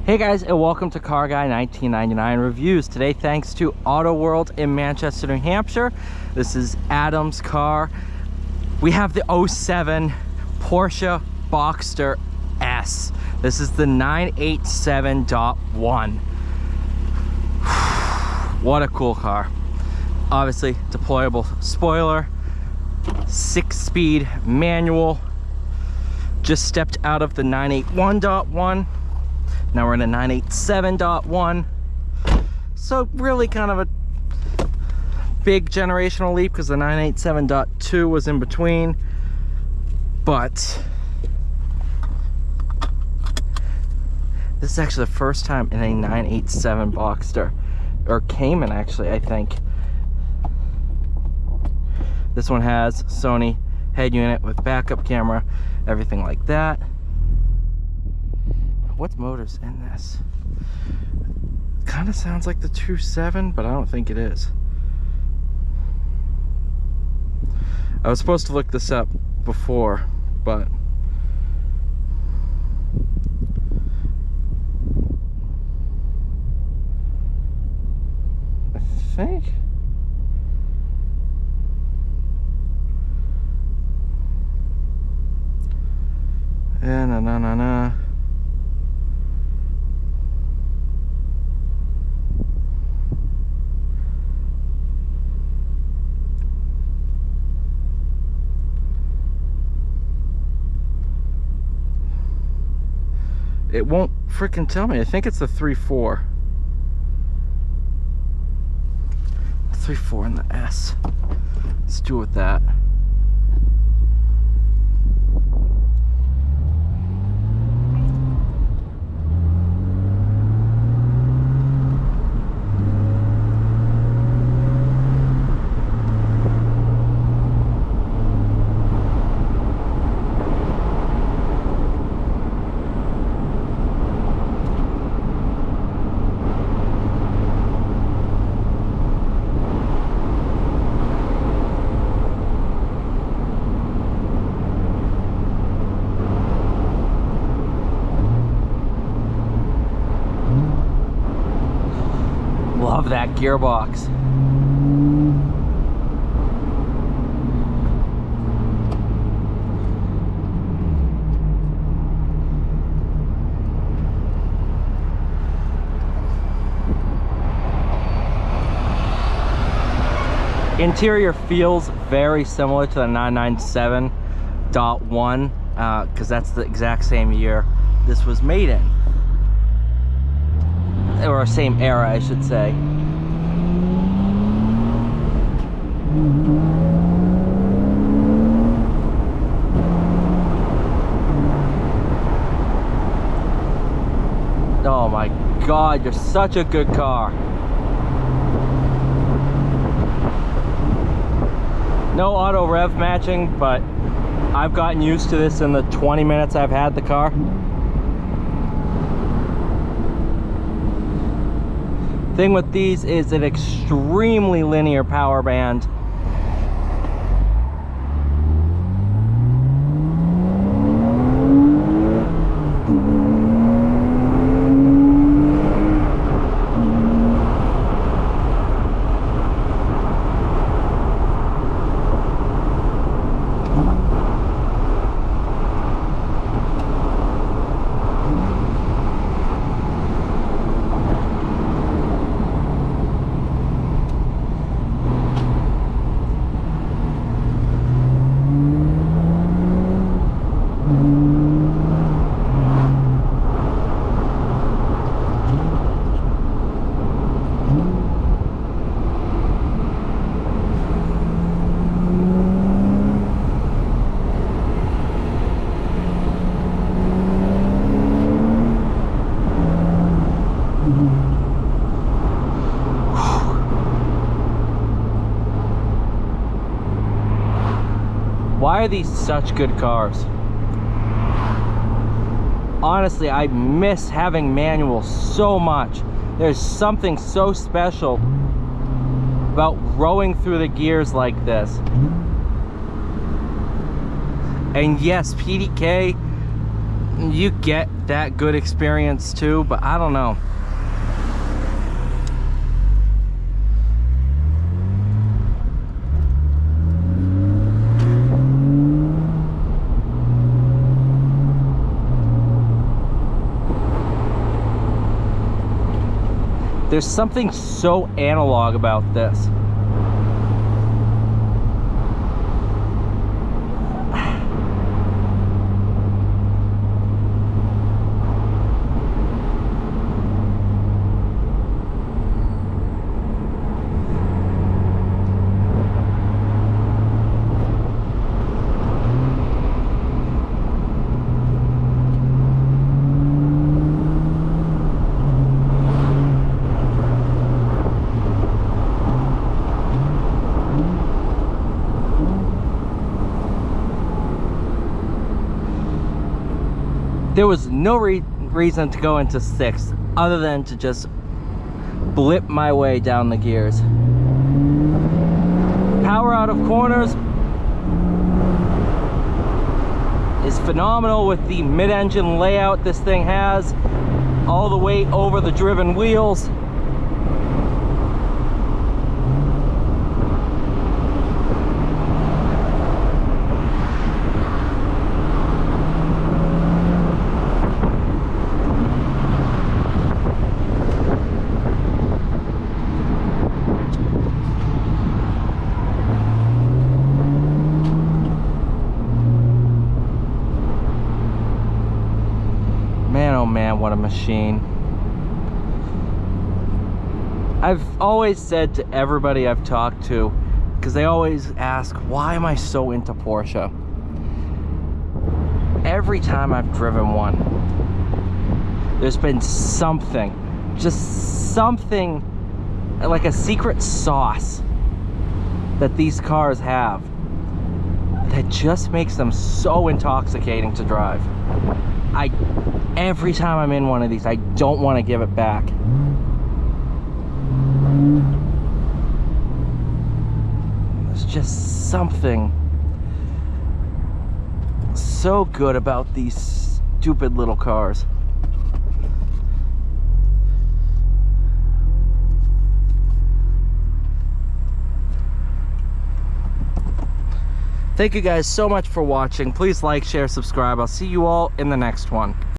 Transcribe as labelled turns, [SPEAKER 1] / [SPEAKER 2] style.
[SPEAKER 1] Hey guys, and welcome to Car Guy 1999 Reviews. Today, thanks to Auto World in Manchester, New Hampshire. This is Adam's car. We have the 07 Porsche Boxster S. This is the 987.1. What a cool car. Obviously, deployable spoiler, 6-speed manual. Just stepped out of the 981.1. Now we're in a 987.1. So really kind of a big generational leap because the 987.2 was in between. But this is actually the first time in a 987 Boxster, or Cayman actually, I think. This one has Sony head unit with backup camera, everything like that. What motor's in this? Kind of sounds like the 2.7, but I don't think it is. I was supposed to look this up before, but I think na. It won't freaking tell me. I think it's the 3.4. 3.4 in the S. Let's do it with that. Love that gearbox. Interior feels very similar to the 997.1 because that's the exact same year this was made in. Or same era, I should say. Oh my God, you're such a good car. No auto rev matching, but I've gotten used to this in the 20 minutes I've had the car. Thing with these is an extremely linear power band. Why are these such good cars? Honestly, I miss having manuals so much. There's something so special about rowing through the gears like this. And yes, PDK you get that good experience too, but I don't know. There's something so analog about this. There was no reason to go into 6th other than to just blip my way down the gears. Power out of corners is phenomenal with the mid-engine layout this thing has, all the weight over the driven wheels. Man, what a machine. I've always said to everybody I've talked to, because they always ask, why am I so into Porsche? Every time I've driven one, there's been something, just something, like a secret sauce that these cars have that just makes them so intoxicating to drive. Every time I'm in one of these, I don't want to give it back. There's just something so good about these stupid little cars. Thank you guys so much for watching. Please like, share, subscribe. I'll see you all in the next one.